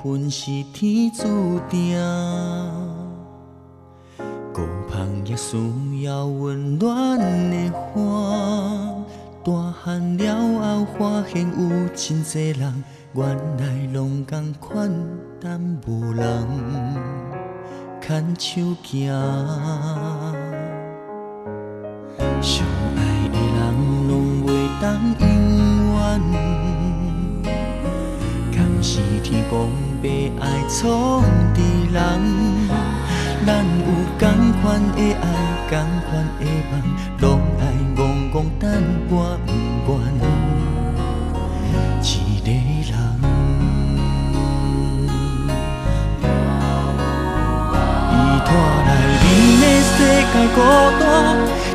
分是天注定，孤芳也需要温暖的花。大汉了后，发现有真侪人，原来拢同款，但无人牵手行。相爱的人拢袂当永远，敢是天公伯爱创治人？咱有同款的爱，同款的梦，拢爱戆戆等我不愿一个人。伊拖来恁的世界孤单，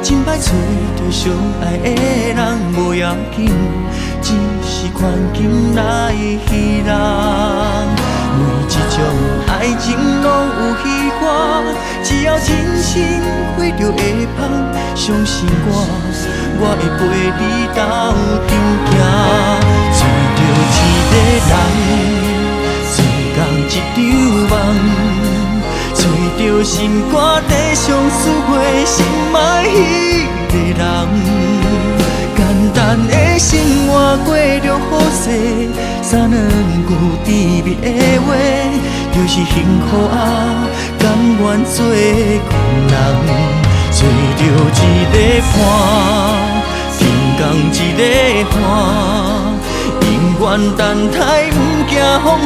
真歹找着相爱的人无要紧，只是环境来戏人。每一种爱情拢有虚华，只要真心为着会芳，相信我会陪你到顶行。找着一个人，做共一场梦，找着心肝底上思过心爱迄个人。简单的生活过着好势，三两句甜蜜的话，就是幸福啊！甘愿做狂人，找着一个伴，天公一个伴，永远等待不惊风雨，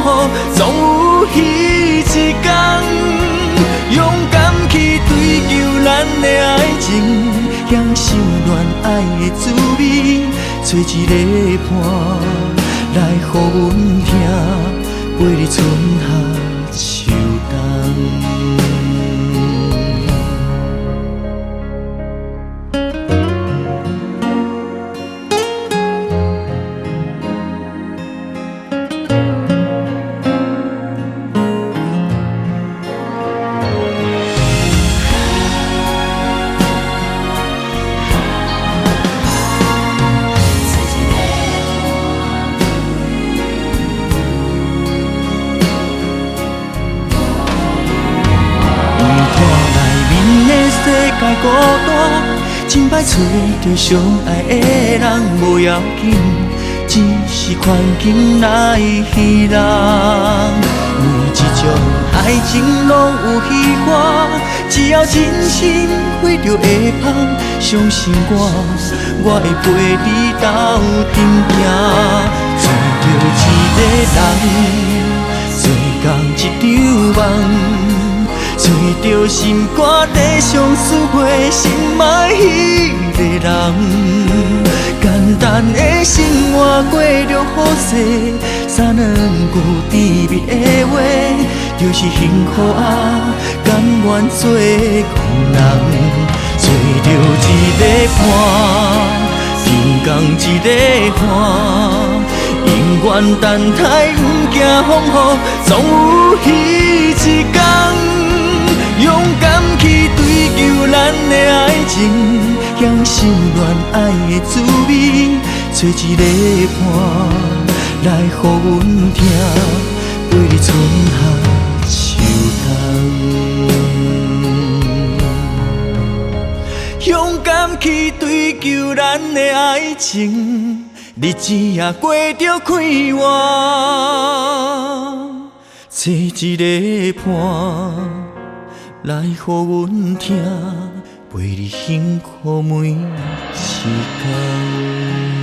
总有彼一天，勇敢去追求咱的爱情。享受恋爱的滋味，找一个伴来予阮听，陪你春夏秋冬。世界孤单，真歹找着相爱的人无要紧，只是环境来戏人。每一种爱情拢有虚华，只要真心为着会芳，相信我会陪你到顶行。找着一个人，做共一场梦。找着心肝底上思过心爱迄个人，简单的生活过着好势，三两句甜蜜的话，就是幸福啊！甘愿做狂人，找着一个伴，天公一个伴，永远等待不惊风雨，总有彼一天。勇敢去追求咱的爱情，享受恋爱的滋味，找一个伴来予阮听，陪你春夏秋冬。勇敢去追求咱的爱情，日子也过着快活，找一个伴。来予阮听，陪你幸福每一天。